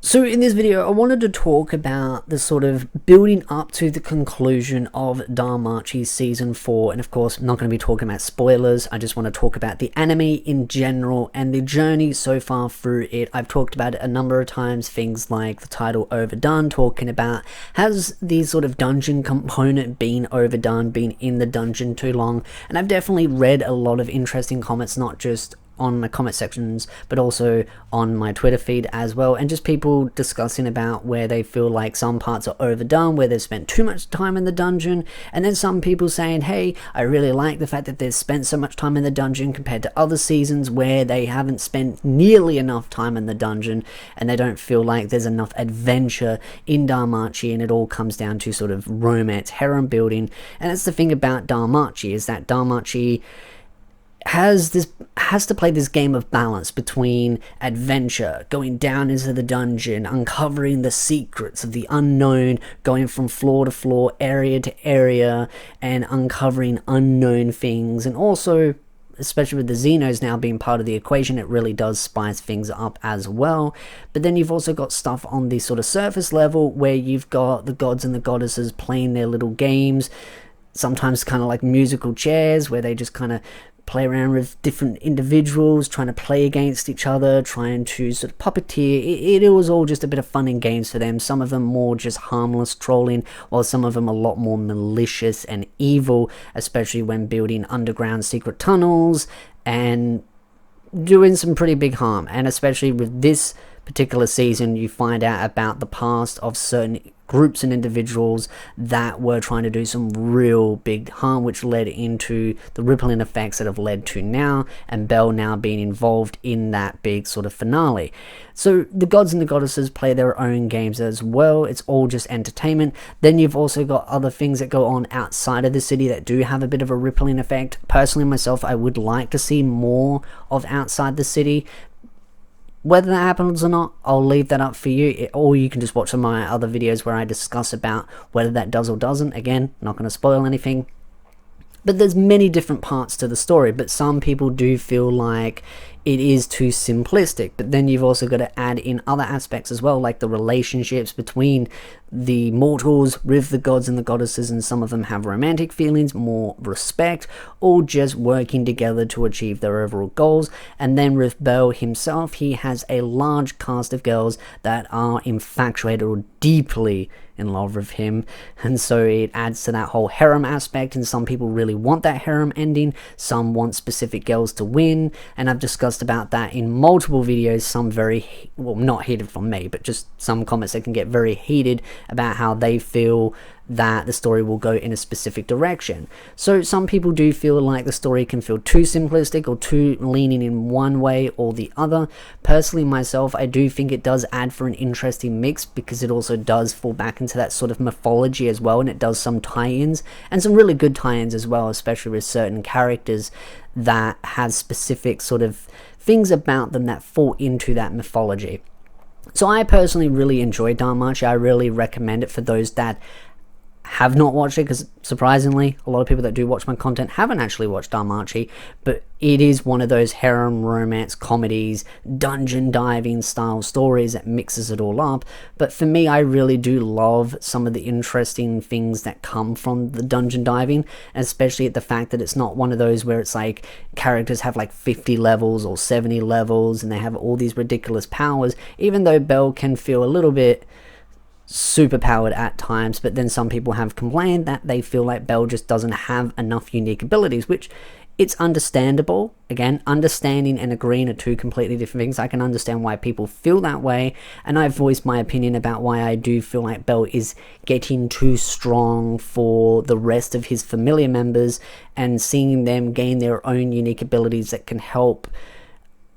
So in this video, I wanted to talk about the sort of building up to the conclusion of DanMachi Season 4, and of course, I'm not going to be talking about spoilers. I just want to talk about the anime in general and the journey so far through it. I've talked about it a number of times, things like the title Overdone, talking about has the sort of dungeon component been overdone, been in the dungeon too long, and I've definitely read a lot of interesting comments, not just on the comment sections but also on my Twitter feed as well, and just people discussing about where they feel like some parts are overdone, where they've spent too much time in the dungeon, and then some people saying, hey, I really like the fact that they've spent so much time in the dungeon compared to other seasons where they haven't spent nearly enough time in the dungeon and they don't feel like there's enough adventure in DanMachi, and it all comes down to sort of romance, harem building. And that's the thing about DanMachi, is that DanMachi has to play this game of balance between adventure, going down into the dungeon, uncovering the secrets of the unknown, going from floor to floor, area to area, and uncovering unknown things. And also, especially with the Xenos now being part of the equation, it really does spice things up as well. But then you've also got stuff on the sort of surface level where you've got the gods and the goddesses playing their little games, sometimes kind of like musical chairs where they just kind of play around with different individuals, trying to play against each other, trying to sort of puppeteer. It was all just a bit of fun and games for them. Some of them more just harmless trolling, while some of them a lot more malicious and evil, especially when building underground secret tunnels and doing some pretty big harm. And especially with this particular season, you find out about the past of certain groups and individuals that were trying to do some real big harm, which led into the rippling effects that have led to now, and Belle now being involved in that big sort of finale. So the gods and the goddesses play their own games as well. It's all just entertainment. Then you've also got other things that go on outside of the city that do have a bit of a rippling effect. Personally, myself, I would like to see more of outside the city. Whether that happens or not, I'll leave that up for you, or you can just watch some of my other videos where I discuss about whether that does or doesn't. Again, not going to spoil anything. But there's many different parts to the story, but some people do feel like it is too simplistic. But then you've also got to add in other aspects as well, like the relationships between the mortals with the gods and the goddesses, and some of them have romantic feelings, more respect, all just working together to achieve their overall goals. And then with Belle himself, he has a large cast of girls that are infatuated or deeply in love with him, and so it adds to that whole harem aspect. And some people really want that harem ending, some want specific girls to win, and I've discussed about that in multiple videos. Some very, well, not heated from me, but just some comments that can get very heated about how they feel that the story will go in a specific direction. So some people do feel like the story can feel too simplistic or too leaning in one way or the other. Personally, myself, I do think it does add for an interesting mix, because it also does fall back into that sort of mythology as well, and it does some tie-ins, and some really good tie-ins as well, especially with certain characters that has specific sort of things about them that fall into that mythology. So I personally really enjoy DanMachi. I really recommend it for those that have not watched it, because surprisingly a lot of people that do watch my content haven't actually watched DanMachi, but it is one of those harem romance comedies, dungeon diving style stories that mixes it all up. But for me, I really do love some of the interesting things that come from the dungeon diving, especially at the fact that it's not one of those where it's like characters have like 50 levels or 70 levels and they have all these ridiculous powers, even though Belle can feel a little bit super powered at times. But then some people have complained that they feel like Belle just doesn't have enough unique abilities, which it's understandable. Again, understanding and agreeing are two completely different things. I can understand why people feel that way, and I've voiced my opinion about why I do feel like Belle is getting too strong for the rest of his familiar members, and seeing them gain their own unique abilities that can help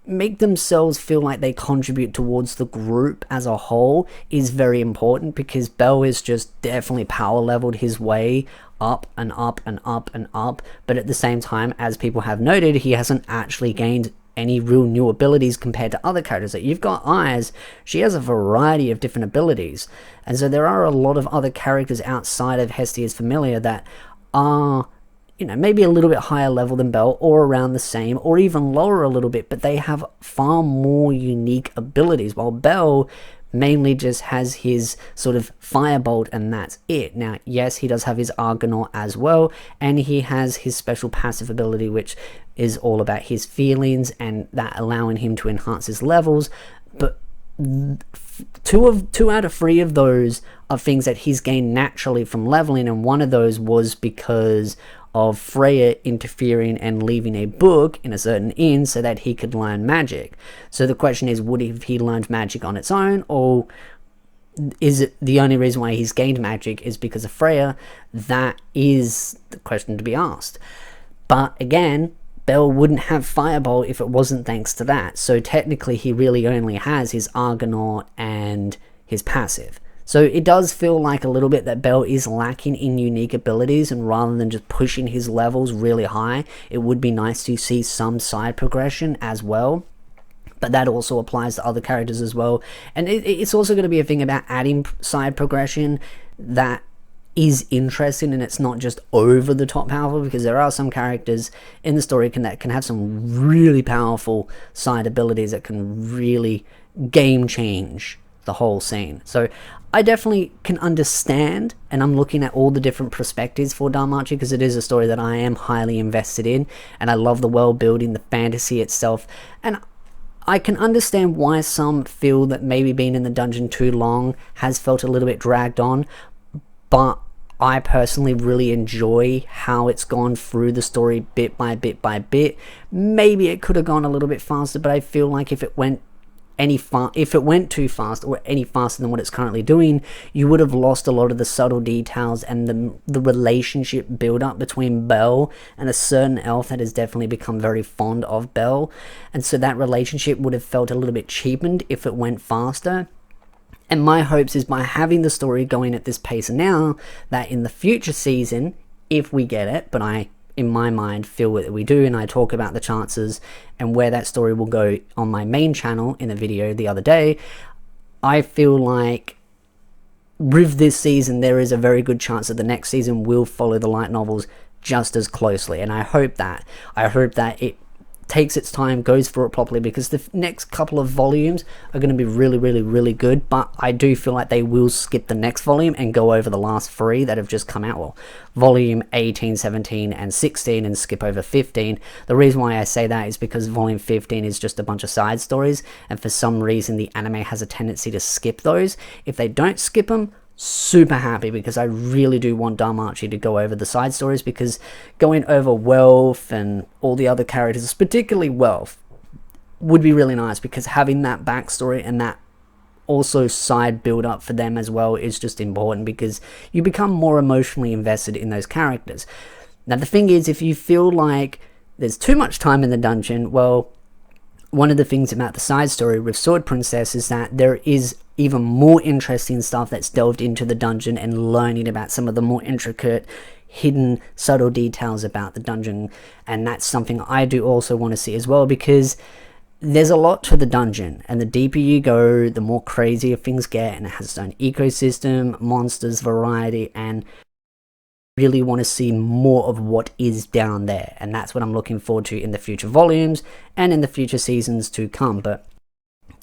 make themselves feel like they contribute towards the group as a whole is very important, because Belle is just definitely power leveled his way up and up and up and up, but at the same time, as people have noted, he hasn't actually gained any real new abilities compared to other characters. That you've got Eyes, she has a variety of different abilities, and so there are a lot of other characters outside of Hestia's familiar that are, you know, maybe a little bit higher level than Belle, or around the same, or even lower a little bit, but they have far more unique abilities, while Belle mainly just has his sort of firebolt and that's it. Now, yes, he does have his Argonaut as well, and he has his special passive ability, which is all about his feelings and that allowing him to enhance his levels, but two out of three of those are things that he's gained naturally from leveling, and one of those was because of Freya interfering and leaving a book in a certain inn so that he could learn magic. So the question is, would he learned magic on its own, or is it the only reason why he's gained magic is because of Freya? That is the question to be asked. But again, Bell wouldn't have Firebolt if it wasn't thanks to that. So technically he really only has his Argonaut and his passive. So it does feel like a little bit that Bell is lacking in unique abilities, and rather than just pushing his levels really high, it would be nice to see some side progression as well. But that also applies to other characters as well. And it's also going to be a thing about adding side progression that is interesting, and it's not just over the top powerful, because there are some characters in the story that can have some really powerful side abilities that can really game change the whole scene. So I definitely can understand, and I'm looking at all the different perspectives for DanMachi, because it is a story that I am highly invested in, and I love the world building, the fantasy itself, and I can understand why some feel that maybe being in the dungeon too long has felt a little bit dragged on, but I personally really enjoy how it's gone through the story bit by bit by bit. Maybe it could have gone a little bit faster, but I feel like if it went too fast, or any faster than what it's currently doing, you would have lost a lot of the subtle details and the relationship build up between Bell and a certain elf that has definitely become very fond of Bell, and so that relationship would have felt a little bit cheapened if it went faster. And my hopes is, by having the story going at this pace now, that in the future season, if we get it, but I, in my mind, feel that we do, and I talk about the chances and where that story will go on my main channel in a video the other day, I feel like with this season there is a very good chance that the next season will follow the light novels just as closely, and I hope that it takes its time, goes through it properly, because the next couple of volumes are going to be really good, but I do feel like they will skip the next volume and go over the last three that have just come out, well, volume 18, 17 and 16, and skip over 15. The reason why I say that is because volume 15 is just a bunch of side stories, and for some reason the anime has a tendency to skip those. If they don't skip them, super happy, because I really do want DanMachi to go over the side stories, because going over Wealth and all the other characters, particularly Wealth, would be really nice, because having that backstory and that also side build up for them as well is just important, because you become more emotionally invested in those characters. Now the thing is, if you feel like there's too much time in the dungeon, well, one of the things about the side story with Sword Princess is that there is even more interesting stuff that's delved into the dungeon and learning about some of the more intricate, hidden, subtle details about the dungeon, and that's something I do also want to see as well, because there's a lot to the dungeon, and the deeper you go, the more crazier things get, and it has its own ecosystem, monsters, variety, and really want to see more of what is down there, and that's what I'm looking forward to in the future volumes and in the future seasons to come. But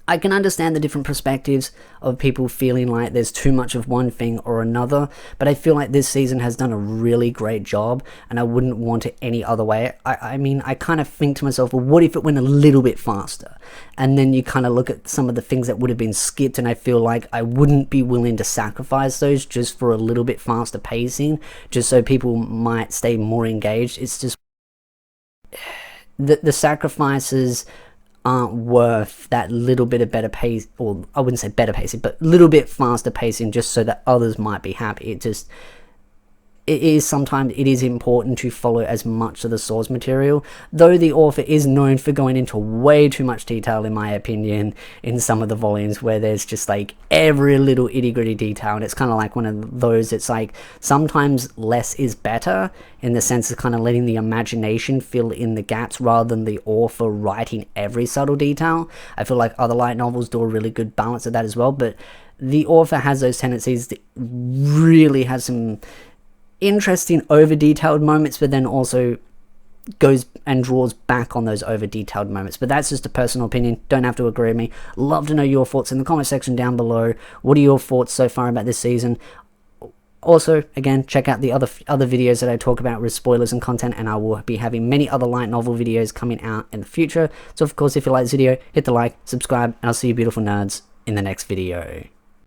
I can understand the different perspectives of people feeling like there's too much of one thing or another, but I feel like this season has done a really great job, and I wouldn't want it any other way. I mean, I kind of think to myself, well, what if it went a little bit faster? And then you kind of look at some of the things that would have been skipped, and I feel like I wouldn't be willing to sacrifice those just for a little bit faster pacing, just so people might stay more engaged. It's just the sacrifices aren't worth that little bit of better pace, or I wouldn't say better pacing, but a little bit faster pacing, just so that others might be happy. Sometimes it is important to follow as much of the source material, though the author is known for going into way too much detail, in my opinion, in some of the volumes, where there's just like every little itty gritty detail, and it's kind of like one of those, it's like sometimes less is better, in the sense of kind of letting the imagination fill in the gaps rather than the author writing every subtle detail. I feel like other light novels do a really good balance of that as well, but the author has those tendencies to really have some interesting over detailed moments, but then also goes and draws back on those over detailed moments. But that's just a personal opinion. Don't have to agree with me. Love to know your thoughts in the comment section down below. What are your thoughts so far about this season? Also, again, check out the other videos that I talk about with spoilers and content, and I will be having many other light novel videos coming out in the future. So of course, if you like this video, hit the like, subscribe, and I'll see you beautiful nerds in the next video.